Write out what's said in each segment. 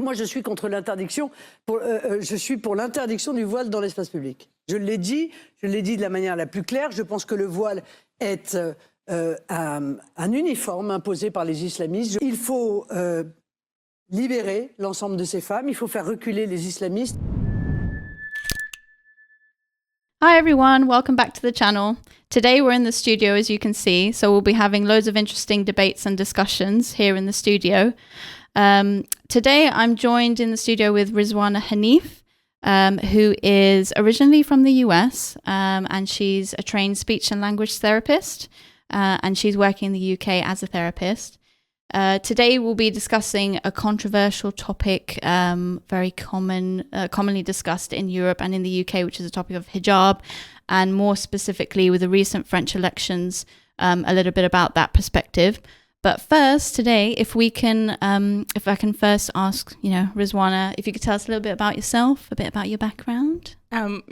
Moi, je suis contre l'interdiction, je suis pour l'interdiction du voile dans l'espace public. Je l'ai dit de la manière la plus claire. Je pense que le voile est un uniforme imposé par les islamistes. Il faut libérer l'ensemble de ces femmes. Il faut faire reculer les islamistes. Hi everyone, welcome back to the channel. Today we're in the studio, as you can see, so we'll be having loads of interesting debates and discussions here in the studio. Today I'm joined in the studio with Rizwana Haneef, who is originally from the US, and she's a trained speech and language therapist, and she's working in the UK as a therapist. Today we'll be discussing a controversial topic, very commonly discussed in Europe and in the UK, which is the topic of hijab, and more specifically with the recent French elections, a little bit about that perspective. But first, today, if I can first ask, Rizwana, if you could tell us a little bit about yourself, a bit about your background. My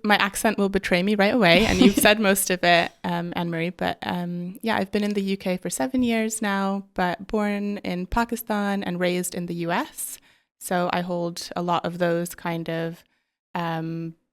accent will betray me right away, and you've said most of it, Anne-Marie. But I've been in the UK for 7 years now, but born in Pakistan and raised in the US. So I hold a lot of those kind of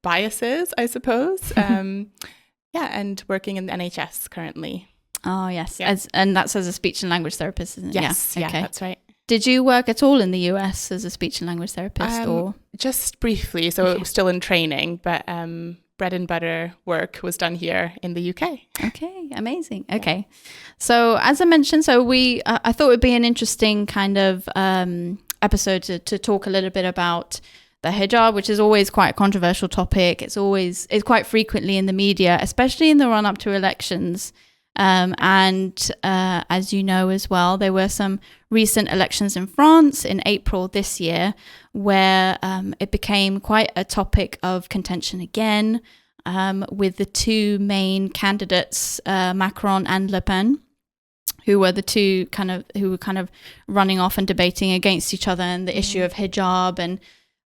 biases, I suppose. And working in the NHS currently. Oh, yes. Yeah. And that's as a speech and language therapist, isn't it? Yes, yeah, okay. That's right. Did you work at all in the US as a speech and language therapist? Or just briefly, so it was still in training, but bread and butter work was done here in the UK. Okay, amazing. Okay. So as I mentioned, I thought it would be an interesting kind of episode to talk a little bit about the hijab, which is always quite a controversial topic. It's quite frequently in the media, especially in the run-up to elections. As you know as well, there were some recent elections in France in April this year where it became quite a topic of contention again, with the two main candidates, Macron and Le Pen, who were the two who were running off and debating against each other, and the issue of hijab and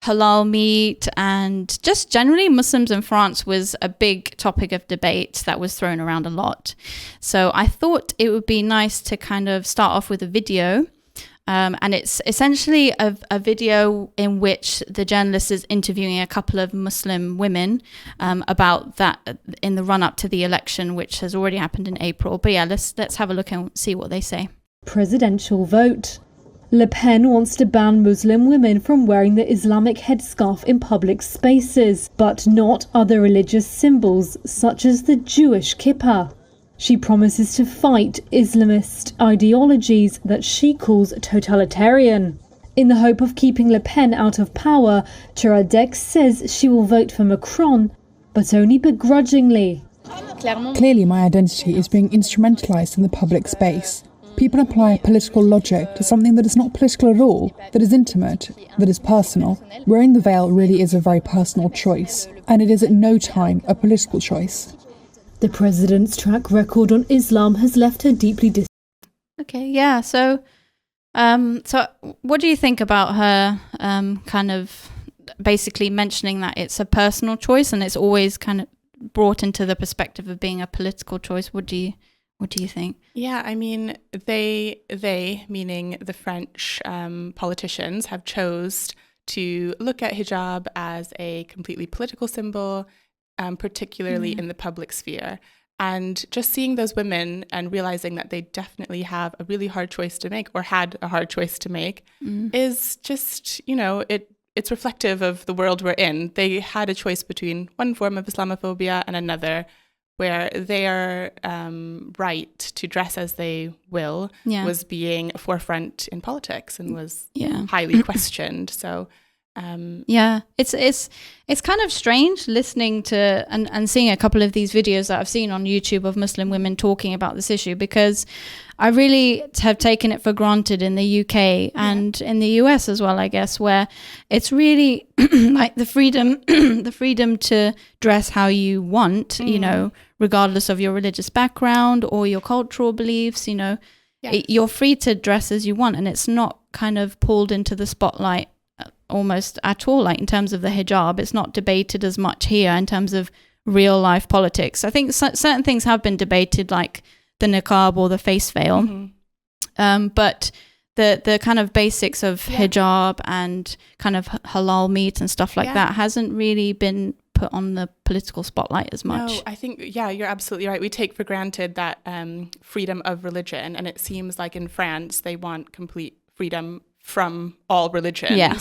halal meat, and just generally Muslims in France was a big topic of debate that was thrown around a lot. So I thought it would be nice to kind of start off with a video. And it's essentially a video in which the journalist is interviewing a couple of Muslim women about that in the run up to the election, which has already happened in April. But yeah, let's have a look and see what they say. Presidential vote. Le Pen wants to ban Muslim women from wearing the Islamic headscarf in public spaces, but not other religious symbols such as the Jewish kippah. She promises to fight Islamist ideologies that she calls totalitarian. In the hope of keeping Le Pen out of power, Turadek says she will vote for Macron, but only begrudgingly. Clearly, my identity is being instrumentalized in the public space. People apply a political logic to something that is not political at all, that is intimate, that is personal. Wearing the veil really is a very personal choice, and it is at no time a political choice. The president's track record on Islam has left her deeply Okay, yeah. So what do you think about her kind of basically mentioning that it's a personal choice and it's always kind of brought into the perspective of being a political choice? What do you think? Yeah, I mean, they meaning the French politicians, have chose to look at hijab as a completely political symbol, particularly in the public sphere. And just seeing those women and realizing that they definitely have a really hard choice to make, or had a hard choice to make, is just, it's reflective of the world we're in. They had a choice between one form of Islamophobia and another, where their right to dress as they will was being forefront in politics and was highly questioned. So it's kind of strange listening to and seeing a couple of these videos that I've seen on YouTube of Muslim women talking about this issue, because I really have taken it for granted in the UK and in the US as well, I guess, where it's really like the freedom to dress how you want, regardless of your religious background or your cultural beliefs, you're free to dress as you want, and it's not kind of pulled into the spotlight almost at all. Like in terms of the hijab, it's not debated as much here in terms of real life politics. I think certain things have been debated, like the niqab or the face veil. But the kind of basics of hijab and kind of halal meat and stuff like that hasn't really been put on the political spotlight as much. No, I think, you're absolutely right. We take for granted that freedom of religion, and it seems like in France they want complete freedom from all religions. Yeah.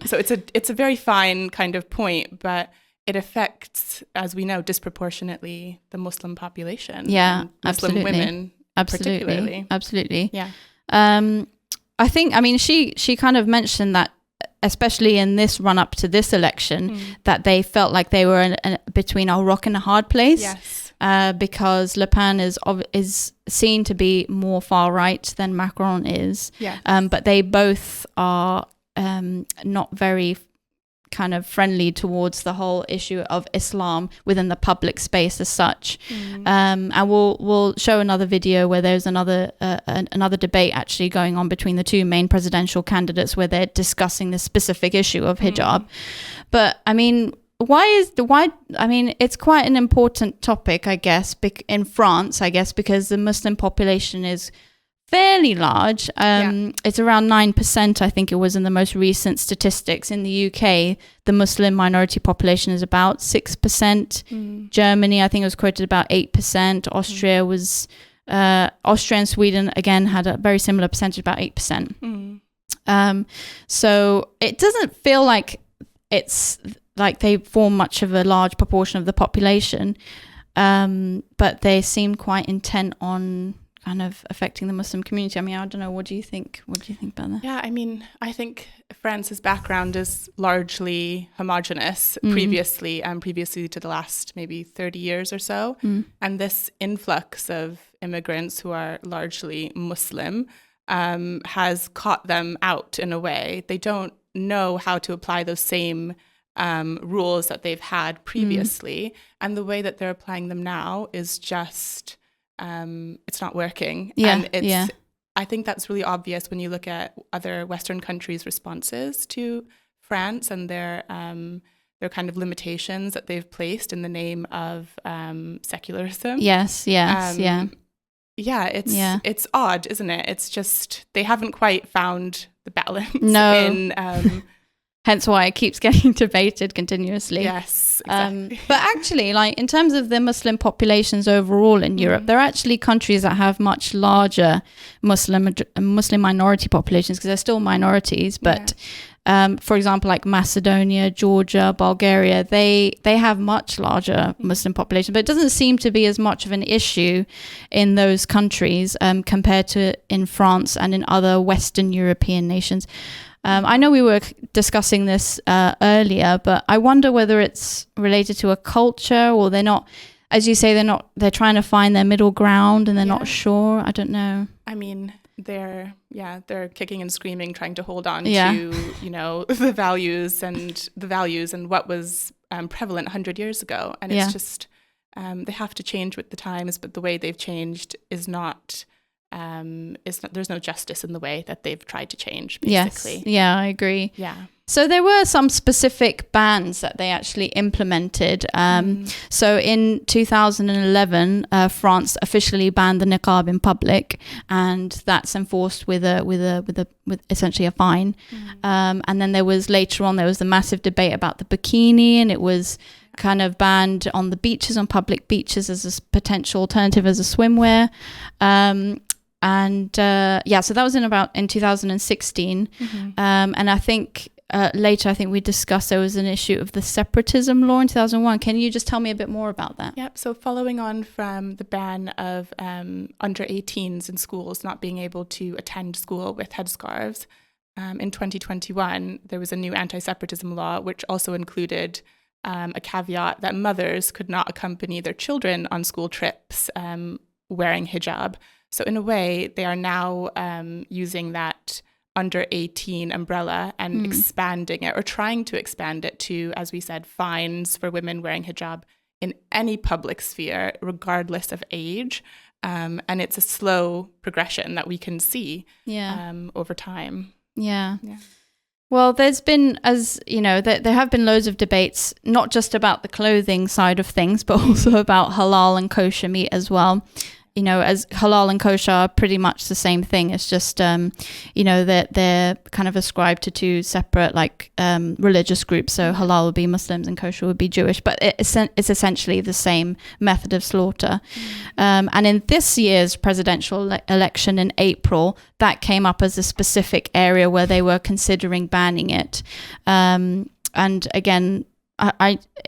So it's a very fine kind of point, but it affects, as we know, disproportionately the Muslim population. Yeah, Muslim women particularly. Absolutely. Yeah. I think, I mean, she kind of mentioned that, especially in this run up to this election, that they felt like they were between a rock and a hard place. Yes. Because Le Pen is seen to be more far right than Macron is. Yes. But they both are not very kind of friendly towards the whole issue of Islam within the public space as such. And we'll show another video where there's another debate actually going on between the two main presidential candidates where they're discussing this specific issue of hijab. But I mean, it's quite an important topic, I guess, in France, I guess, because the Muslim population is fairly large. It's around 9%, I think it was, in the most recent statistics. In the UK, the Muslim minority population is about 6%. Germany, I think it was quoted about 8%. Austria and Sweden, again, had a very similar percentage, about 8%. So it doesn't feel like it's like they form much of a large proportion of the population, but they seem quite intent on kind of affecting the Muslim community. I mean, I don't know. What do you think? What do you think about that? Yeah, I mean, I think France's background is largely homogenous previously to the last maybe 30 years or so. And this influx of immigrants who are largely Muslim has caught them out in a way. They don't know how to apply those same rules that they've had previously. And the way that they're applying them now is just... it's not working. I think that's really obvious when you look at other Western countries' responses to France and their kind of limitations that they've placed in the name of secularism. It's odd, isn't it? It's just they haven't quite found the balance. No. Hence why it keeps getting debated continuously. Yes, exactly. But actually, like in terms of the Muslim populations overall in Europe, there are actually countries that have much larger Muslim minority populations because they're still minorities. But for example, like Macedonia, Georgia, Bulgaria, they have much larger Muslim population. But it doesn't seem to be as much of an issue in those countries compared to in France and in other Western European nations. I know we were discussing this earlier, but I wonder whether it's related to a culture or they're not, as you say, they're trying to find their middle ground and they're not sure. I don't know. I mean, they're kicking and screaming, trying to hold on to, the values and what was prevalent 100 years ago. And it's just, they have to change with the times, but the way they've changed is not... there's no justice in the way that they've tried to change, basically. Yes. Yeah, I agree. Yeah. So there were some specific bans that they actually implemented. So in 2011, France officially banned the niqab in public, and that's enforced with essentially a fine. And then there was the massive debate about the bikini, and it was kind of banned on the beaches, on public beaches, as a potential alternative as a swimwear. So that was in 2016. And I think later, we discussed there was an issue of the separatism law in 2001. Can you just tell me a bit more about that? Yep. So following on from the ban of under 18s in schools not being able to attend school with headscarves, in 2021, there was a new anti-separatism law, which also included a caveat that mothers could not accompany their children on school trips wearing hijab. So in a way, they are now using that under 18 umbrella and expanding it, or trying to expand it to, as we said, fines for women wearing hijab in any public sphere, regardless of age. And it's a slow progression that we can see over time. Yeah. Well, there's been, as you know, there have been loads of debates, not just about the clothing side of things, but also about halal and kosher meat as well. you know, as halal and kosher are pretty much the same thing. It's just, you know, that they're kind of ascribed to two separate like religious groups. So halal would be Muslims and kosher would be Jewish, but it's essentially the same method of slaughter. And in this year's presidential election in April, that came up as a specific area where they were considering banning it. And again,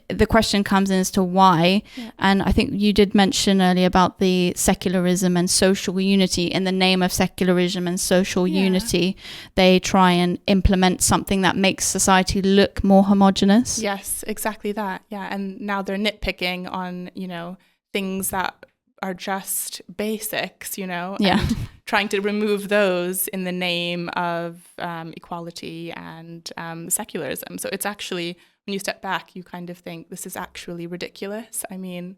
the question comes in as to why. Yeah. And I think you did mention earlier about the secularism and social unity. In the name of secularism and social unity, they try and implement something that makes society look more homogenous. Yes, exactly that. Yeah. And now they're nitpicking on, you know, things that are just basics, you know, and trying to remove those in the name of equality and secularism. So it's actually, when you step back, you kind of think this is actually ridiculous. I mean,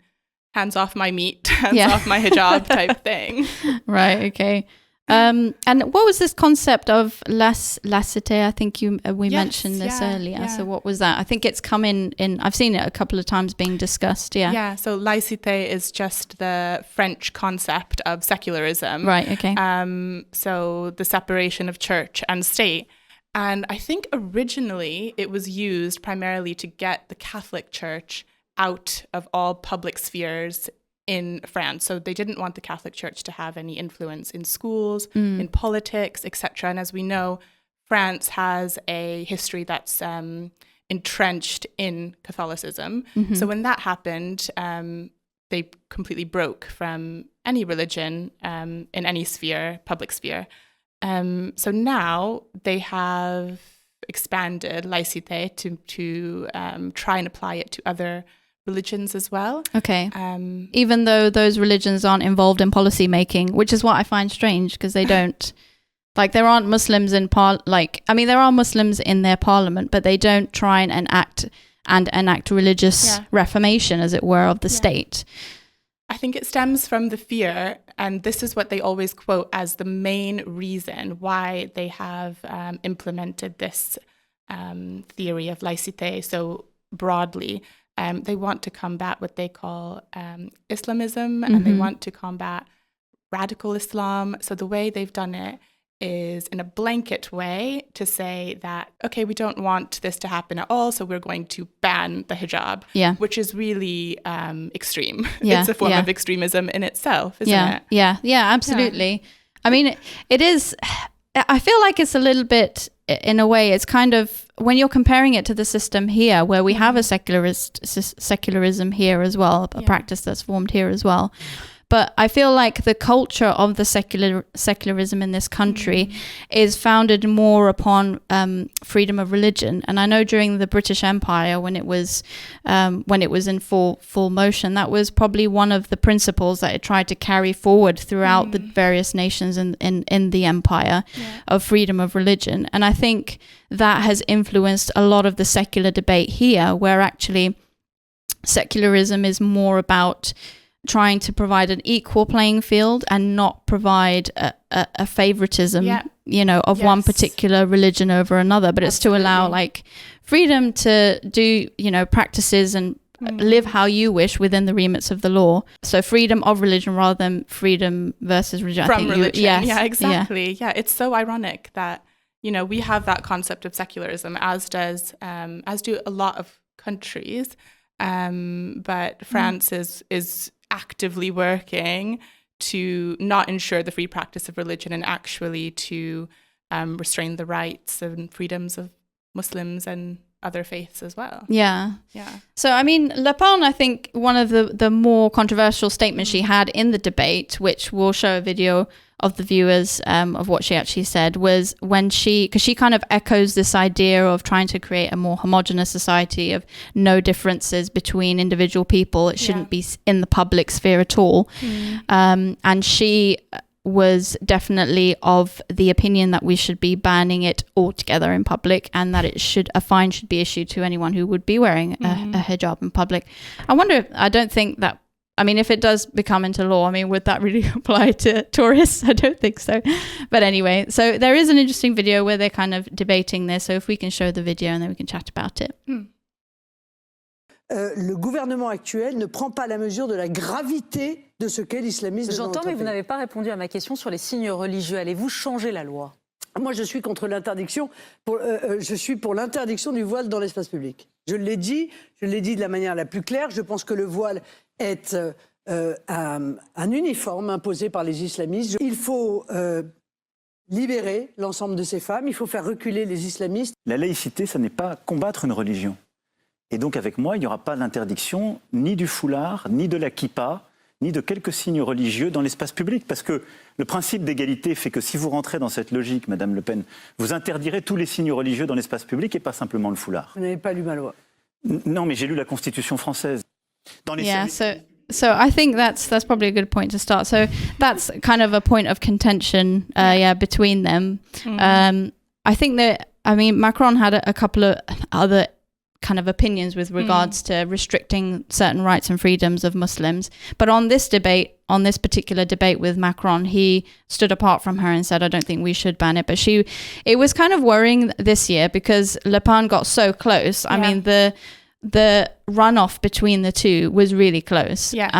hands off my meat, hands off my hijab type thing. Right. Okay. And what was this concept of laicite? I think we mentioned this earlier. Yeah. So what was that? I think it's come in I've seen it a couple of times being discussed. Yeah. Yeah. So laicite is just the French concept of secularism. Right. Okay. So the separation of church and state. And I think originally it was used primarily to get the Catholic Church out of all public spheres in France. So they didn't want the Catholic Church to have any influence in schools, in politics, etc. And as we know, France has a history that's entrenched in Catholicism. Mm-hmm. So when that happened, they completely broke from any religion in any sphere, public sphere. So now they have expanded laicite to try and apply it to other religions as well. Okay. Even though those religions aren't involved in policy making, which is what I find strange, because they don't, like, there aren't Muslims in there are Muslims in their parliament, but they don't try and enact religious reformation, as it were, of the state. I think it stems from the fear, and this is what they always quote as the main reason why they have implemented this theory of laicite so broadly. They want to combat what they call Islamism, and they want to combat radical Islam. So the way they've done it is in a blanket way to say that, okay, we don't want this to happen at all, so we're going to ban the hijab, which is really extreme. Yeah, it's a form of extremism in itself, isn't it? Yeah, absolutely. Yeah. I mean, it is, I feel like it's a little bit, in a way, it's kind of, when you're comparing it to the system here, where we have a secularism here as well, a practice that's formed here as well. But I feel like the culture of the secularism in this country is founded more upon freedom of religion. And I know during the British Empire, when it was in full motion, that was probably one of the principles that it tried to carry forward throughout the various nations in the empire of freedom of religion. And I think that has influenced a lot of the secular debate here, where actually secularism is more about trying to provide an equal playing field and not provide a favoritism, of one particular religion over another, but it's to allow like freedom to do, practices and live how you wish within the remits of the law. So freedom of religion rather than freedom versus religion. From religion. Yeah, exactly. Yeah, it's so ironic that, we have that concept of secularism, as do a lot of countries. But France is actively working to not ensure the free practice of religion and actually to restrain the rights and freedoms of Muslims and other faiths as well. Yeah. So, I mean, Le Pen, I think one of the more controversial statements she had in the debate, which we'll show a video of the viewers of what she actually said, was when because she kind of echoes this idea of trying to create a more homogenous society of no differences between individual people. It shouldn't be in the public sphere at all. And she was definitely of the opinion that we should be banning it altogether in public, and that a fine should be issued to anyone who would be wearing a hijab in public. I don't think that, I mean, if it does become into law, I mean, would that really apply to tourists? I don't think so. But anyway, so there is an interesting video where they're kind of debating this. So if we can show the video and then we can chat about it. Le gouvernement actuel ne prend pas la mesure de la gravité de ce qu'est l'islamisme. J'entends, mais vous n'avez pas répondu à ma question sur les signes religieux. Allez-vous changer la loi ? Moi, je suis contre l'interdiction. Je suis pour l'interdiction du voile dans l'espace public. Je l'ai dit de la manière la plus claire. Je pense que le voile est un uniforme imposé par les islamistes. Il faut libérer l'ensemble de ces femmes. Il faut faire reculer les islamistes. La laïcité, ça n'est pas combattre une religion. Et donc, avec moi, il n'y aura pas d'interdiction ni du foulard, ni de la kippa, ni de quelques signes religieux dans l'espace public. Parce que le principe d'égalité fait que si vous rentrez dans cette logique, Madame Le Pen, vous interdirez tous les signes religieux dans l'espace public et pas simplement le foulard. Vous n'avez pas lu ma loi. Non, mais j'ai lu la Constitution française. Dans les So I think that's probably a good point to start. So that's kind of a point of contention, between them. I think that, Macron had a couple of other kind of opinions with regards to restricting certain rights and freedoms of Muslims. But on this particular debate with Macron, he stood apart from her and said, I don't think we should ban it. But it was kind of worrying this year because Le Pen got so close. Yeah. I mean, the runoff between the two was really close. Yes.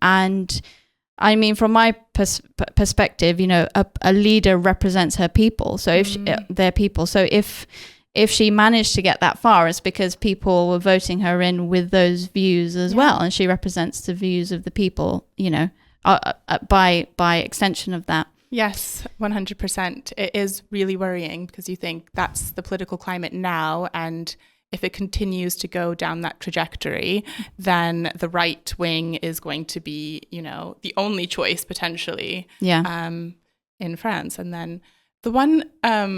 And I mean, from my perspective, a leader represents her people. So if their people, so if she managed to get that far, it's because people were voting her in with those views as well, and she represents the views of the people. By extension of that. Yes, 100%. It is really worrying because you think that's the political climate now, and if it continues to go down that trajectory, then the right wing is going to be, the only choice potentially in France. And then the one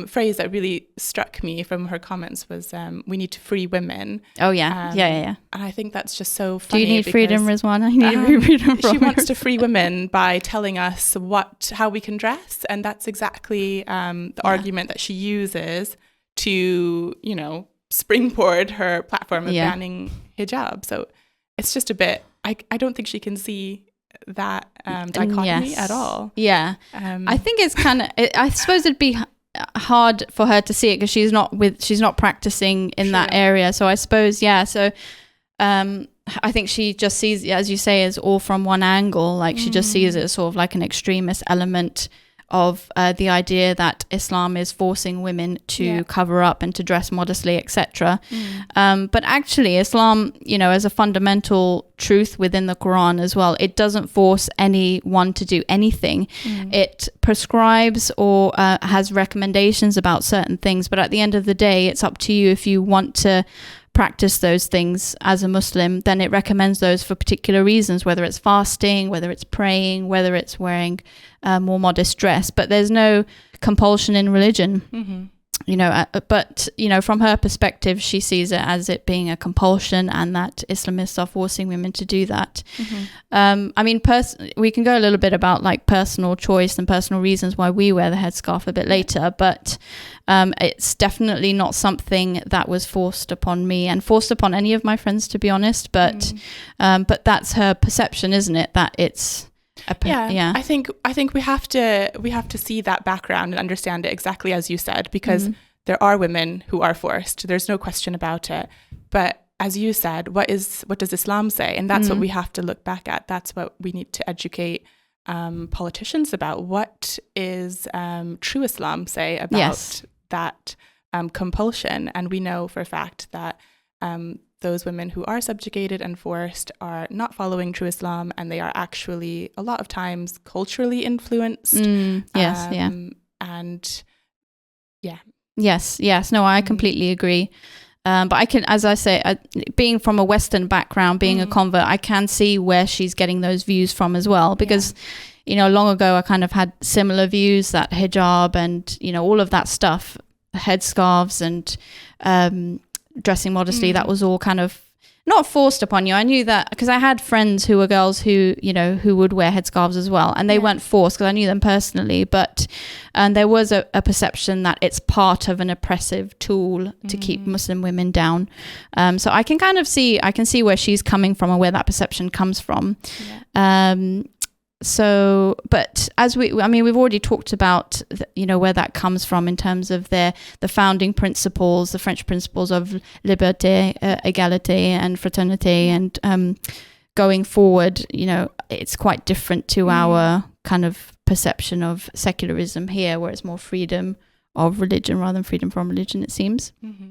phrase that really struck me from her comments was, we need to free women. Oh, yeah. Yeah. And I think that's just so funny. Do you need freedom, Rizwana? You need freedom from She wants to free women by telling us how we can dress. And that's exactly the argument that she uses to, springboard her platform of banning hijab. So it's just a bit, I don't think she can see that dichotomy at all. Yeah. I think it's kind of, I suppose it'd be hard for her to see it because she's not practicing in that area. So I suppose, so I think she just sees, as you say, as all from one angle. Like she just sees it as sort of like an extremist element of the idea that Islam is forcing women to cover up and to dress modestly, etc. But actually, Islam, as a fundamental truth within the Quran as well, it doesn't force anyone to do anything. It prescribes or has recommendations about certain things. But at the end of the day, it's up to you if you want to practice those things as a Muslim. Then it recommends those for particular reasons, whether it's fasting, whether it's praying, whether it's wearing more modest dress. But there's no compulsion in religion. But from her perspective, she sees it as it being a compulsion and that Islamists are forcing women to do that. We can go a little bit about like personal choice and personal reasons why we wear the headscarf a bit later, but it's definitely not something that was forced upon me and forced upon any of my friends, to be honest. But that's her perception, isn't it? That it's I think we have to see that background and understand it exactly as you said, because there are women who are forced. There's no question about it. But as you said, what does Islam say? And that's what we have to look back at. That's what we need to educate politicians about. What is true Islam say about that compulsion? And we know for a fact that those women who are subjugated and forced are not following true Islam, and they are actually a lot of times culturally influenced. Yes. No, I completely agree. But I can, as I say, being from a Western background, being a convert, I can see where she's getting those views from as well. Because, long ago, I kind of had similar views that hijab and, all of that stuff, headscarves and dressing modestly, that was all kind of not forced upon you. I knew that because I had friends who were girls who would wear headscarves as well, and they weren't forced because I knew them personally, but there was a perception that it's part of an oppressive tool to keep Muslim women down. So I can kind of see where she's coming from and where that perception comes from. So, but as we've already talked about, where that comes from in terms of the founding principles, the French principles of liberté, égalité, and fraternité, and going forward, you know, it's quite different to our kind of perception of secularism here, where it's more freedom of religion rather than freedom from religion, it seems. Mm-hmm.